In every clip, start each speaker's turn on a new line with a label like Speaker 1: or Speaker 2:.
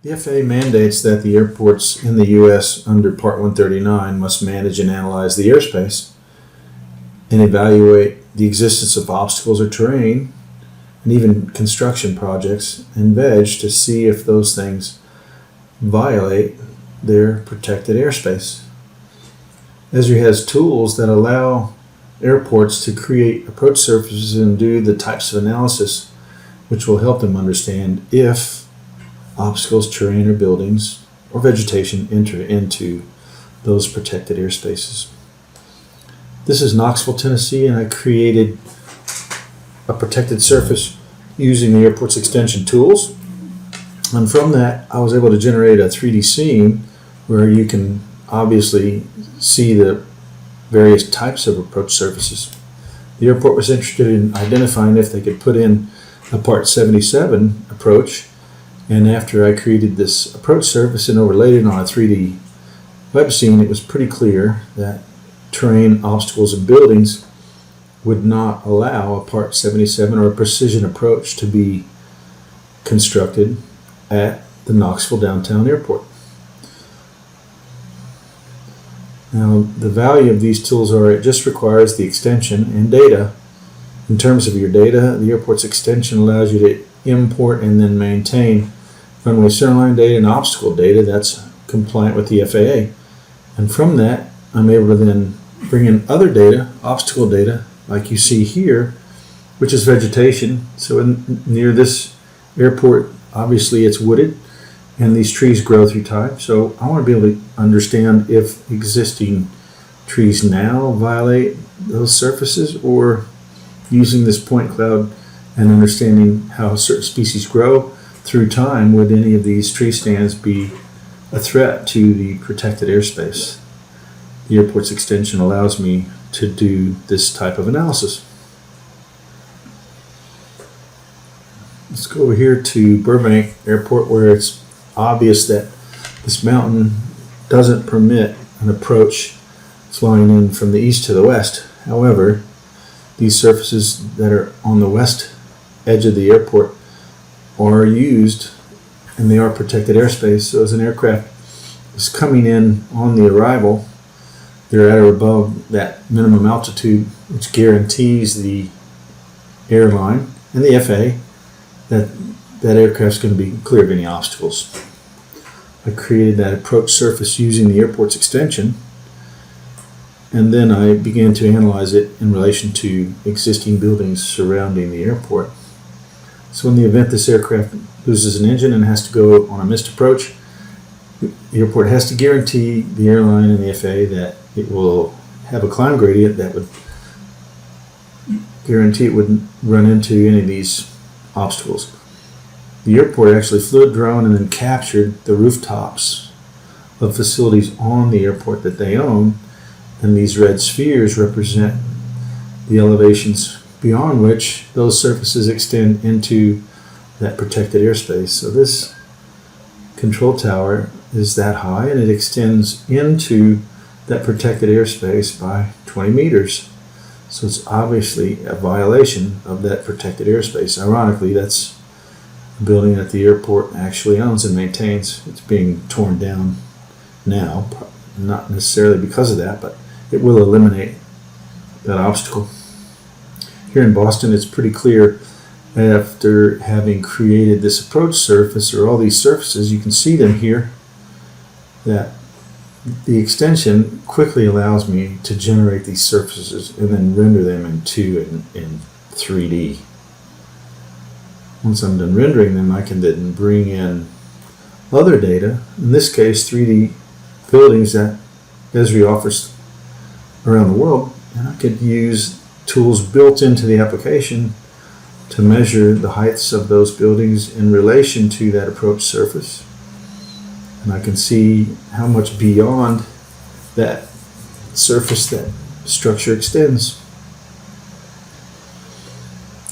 Speaker 1: The FAA mandates that the airports in the U.S. under Part 139 must manage and analyze the airspace and evaluate the existence of obstacles or terrain and even construction projects and veg to see if those things violate their protected airspace. Esri has tools that allow airports to create approach surfaces and do the types of analysis which will help them understand if obstacles, terrain, or buildings or vegetation enter into those protected airspaces. This is Knoxville, Tennessee, and I created a protected surface using the airport's extension tools. And from that, I was able to generate a 3D scene where you can obviously see the various types of approach surfaces. The airport was interested in identifying if they could put in a Part 77 approach, and after I created this approach surface and overlaid it on a 3D web scene, it was pretty clear that terrain, obstacles, and buildings would not allow a Part 77 or a precision approach to be constructed at the Knoxville downtown airport. Now, the value of these tools are it just requires the extension and data. In terms of your data, the airport's extension allows you to import and then maintain runway centerline data and obstacle data that's compliant with the FAA. And from that, I'm able to then bring in other data, obstacle data, like you see here, which is vegetation. So near this airport, obviously it's wooded, and these trees grow through time. So I want to be able to understand if existing trees now violate those surfaces, or using this point cloud and understanding how certain species grow through time, would any of these tree stands be a threat to the protected airspace? The airport's extension allows me to do this type of analysis. Let's go over here to Burbank Airport, where it's obvious that this mountain doesn't permit an approach flowing in from the east to the west. However, these surfaces that are on the west edge of the airport are used, and they are protected airspace. So as an aircraft is coming in on the arrival, they're at or above that minimum altitude, which guarantees the airline and the FAA that aircraft's going to be clear of any obstacles. I created that approach surface using the airport's extension, and then I began to analyze it in relation to existing buildings surrounding the airport. So in the event this aircraft loses an engine and has to go on a missed approach, the airport has to guarantee the airline and the FAA that it will have a climb gradient that would guarantee it wouldn't run into any of these obstacles. The airport actually flew a drone and then captured the rooftops of facilities on the airport that they own, and these red spheres represent the elevations beyond which those surfaces extend into that protected airspace. So this control tower is that high, and it extends into that protected airspace by 20 meters. So it's obviously a violation of that protected airspace. Ironically, that's a building that the airport actually owns and maintains. It's being torn down now, not necessarily because of that, but it will eliminate that obstacle. Here in Boston, it's pretty clear after having created this approach surface, or all these surfaces, you can see them here, that the extension quickly allows me to generate these surfaces and then render them in 3D. Once I'm done rendering them, I can then bring in other data, in this case 3D buildings that Esri offers around the world, and I could use tools built into the application to measure the heights of those buildings in relation to that approach surface. And I can see how much beyond that surface that structure extends.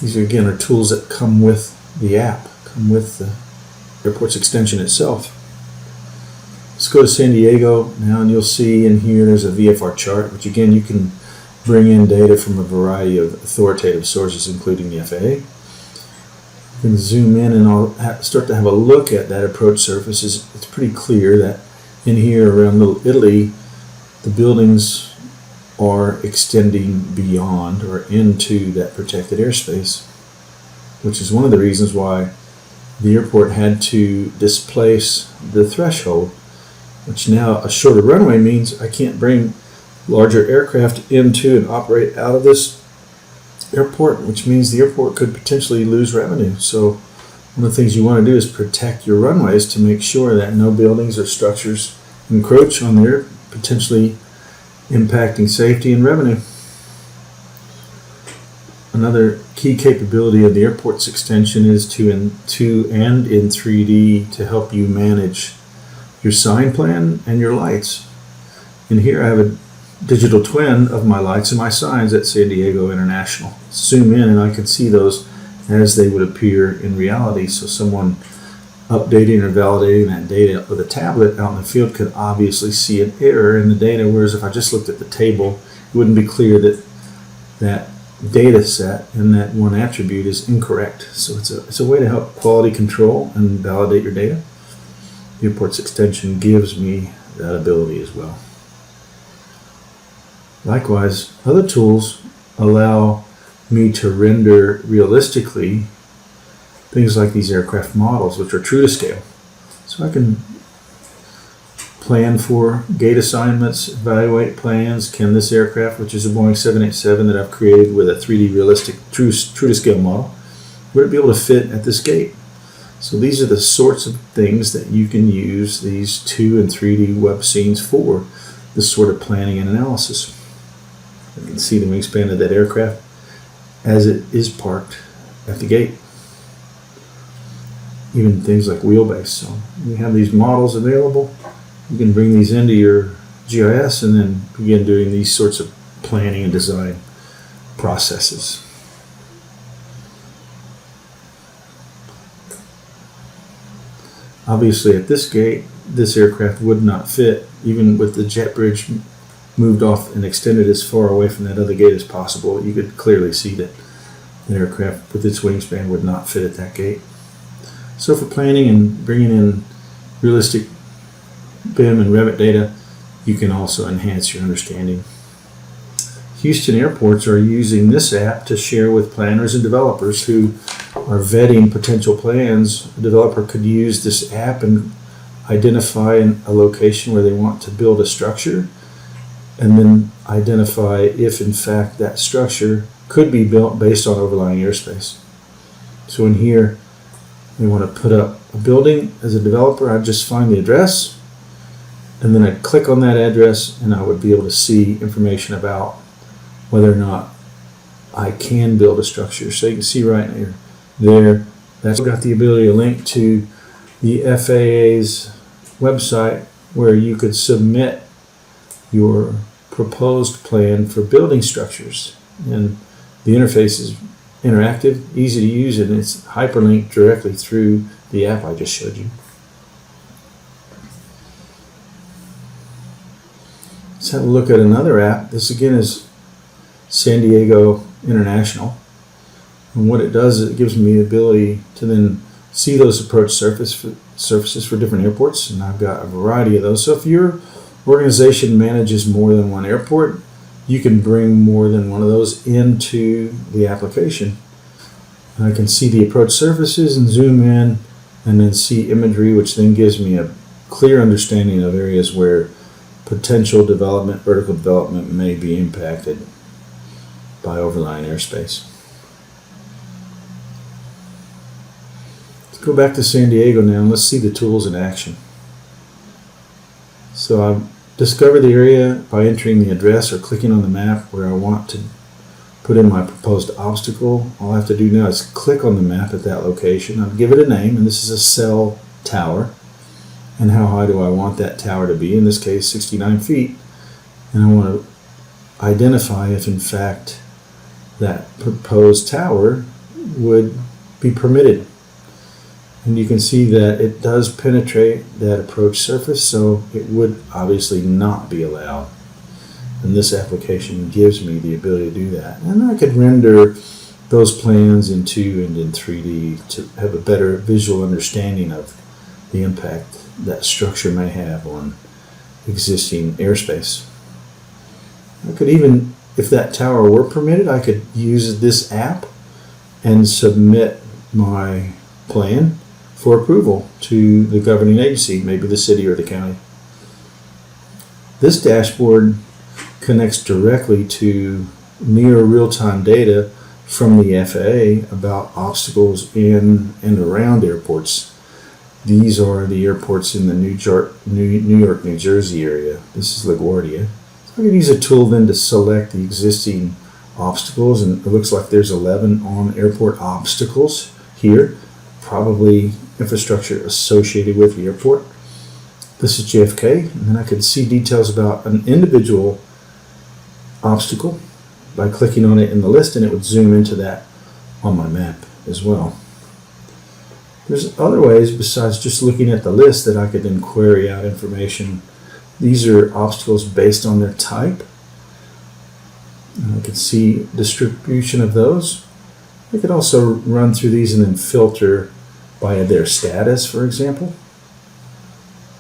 Speaker 1: These again are tools that come with the app, come with the airport's extension itself. Let's go to San Diego now, and you'll see in here there's a VFR chart, which again you can bring in data from a variety of authoritative sources, including the FAA. You can zoom in and I'll start to have a look at that approach surface. It's pretty clear that in here around Little Italy, the buildings are extending beyond or into that protected airspace, which is one of the reasons why the airport had to displace the threshold, which now a shorter runway means I can't bring larger aircraft into and operate out of this airport, which means the airport could potentially lose revenue. So one of the things you want to do is protect your runways to make sure that no buildings or structures encroach on there, potentially impacting safety and revenue. Another key capability of the airport's extension is to and in 3D to help you manage your sign plan and your lights. In here I have a digital twin of my lights and my signs at San Diego International. Zoom in and I can see those as they would appear in reality. So someone updating or validating that data with a tablet out in the field could obviously see an error in the data, whereas if I just looked at the table, it wouldn't be clear that that data set and that one attribute is incorrect. So it's a way to help quality control and validate your data. The airport's extension gives me that ability as well. Likewise, other tools allow me to render realistically things like these aircraft models, which are true to scale. So I can plan for gate assignments, evaluate plans. Can this aircraft, which is a Boeing 787 that I've created with a 3D realistic true to scale model, would it be able to fit at this gate? So these are the sorts of things that you can use these 2 and 3D web scenes for, this sort of planning and analysis. You can see the wingspan of that aircraft as it is parked at the gate. Even things like wheelbase. So we have these models available. You can bring these into your GIS and then begin doing these sorts of planning and design processes. Obviously at this gate, this aircraft would not fit, even with the jet bridge moved off and extended as far away from that other gate as possible. You could clearly see that the aircraft with its wingspan would not fit at that gate. So for planning and bringing in realistic BIM and Revit data, you can also enhance your understanding. Houston airports are using this app to share with planners and developers who are vetting potential plans. A developer could use this app and identify a location where they want to build a structure, and then identify if in fact that structure could be built based on overlying airspace. So in here, they want to put up a building. As a developer, I'd just find the address, and then I'd click on that address, and I would be able to see information about whether or not I can build a structure. So you can see right there, that's got the ability to link to the FAA's website where you could submit your proposed plan for building structures. And the interface is interactive, easy to use, and it's hyperlinked directly through the app I just showed you. Let's have a look at another app. This again is San Diego International. And what it does is it gives me the ability to then see those approach surfaces for different airports, and I've got a variety of those. So if your organization manages more than one airport, you can bring more than one of those into the application. And I can see the approach surfaces and zoom in and then see imagery, which then gives me a clear understanding of areas where potential development, vertical development may be impacted by overlying airspace. Let's go back to San Diego now and let's see the tools in action. So I've discovered the area by entering the address or clicking on the map where I want to put in my proposed obstacle. All I have to do now is click on the map at that location. I'll give it a name, and this is a cell tower. And how high do I want that tower to be? In this case, 69 feet. And I want to identify if in fact that proposed tower would be permitted. And you can see that it does penetrate that approach surface, so it would obviously not be allowed. And this application gives me the ability to do that. And I could render those plans in 2 and in 3D to have a better visual understanding of the impact that structure may have on existing airspace. I could even, if that tower were permitted, I could use this app and submit my plan for approval to the governing agency, maybe the city or the county. This dashboard connects directly to near real-time data from the FAA about obstacles in and around airports. These are the airports in the New York, New Jersey area. This is LaGuardia. So I can use a tool then to select the existing obstacles, and it looks like there's 11 on-airport obstacles here, probably infrastructure associated with the airport. This is JFK, and then I could see details about an individual obstacle by clicking on it in the list, and it would zoom into that on my map as well. There's other ways besides just looking at the list that I could then query out information. These are obstacles based on their type. And I could see distribution of those. I could also run through these and then filter by their status, for example.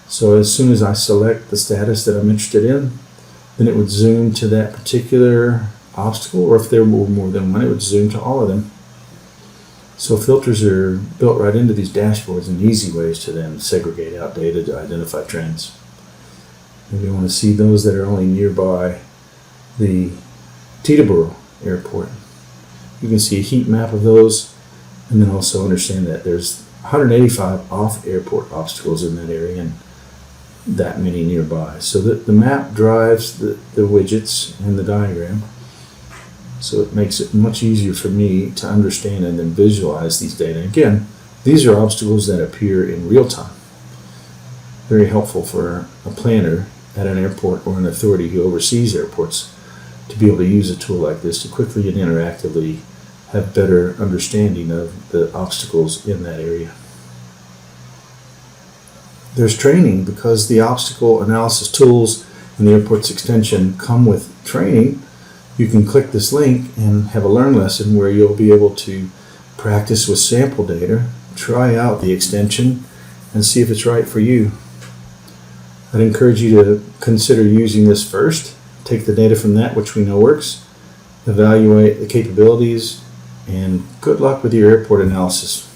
Speaker 1: So as soon as I select the status that I'm interested in, then it would zoom to that particular obstacle, or if there were more than one, it would zoom to all of them. So filters are built right into these dashboards and easy ways to then segregate out data to identify trends. Maybe you want to see those that are only nearby the Teterboro Airport. You can see a heat map of those, and then also understand that there's 185 off-airport obstacles in that area and that many nearby. So the map drives the widgets and the diagram. So it makes it much easier for me to understand and then visualize these data. Again, these are obstacles that appear in real time. Very helpful for a planner at an airport or an authority who oversees airports to be able to use a tool like this to quickly and interactively have better understanding of the obstacles in that area. There's training because the obstacle analysis tools and the airport's extension come with training. You can click this link and have a learn lesson where you'll be able to practice with sample data, try out the extension, and see if it's right for you. I'd encourage you to consider using this first. Take the data from that, which we know works, evaluate the capabilities, and good luck with your airport analysis.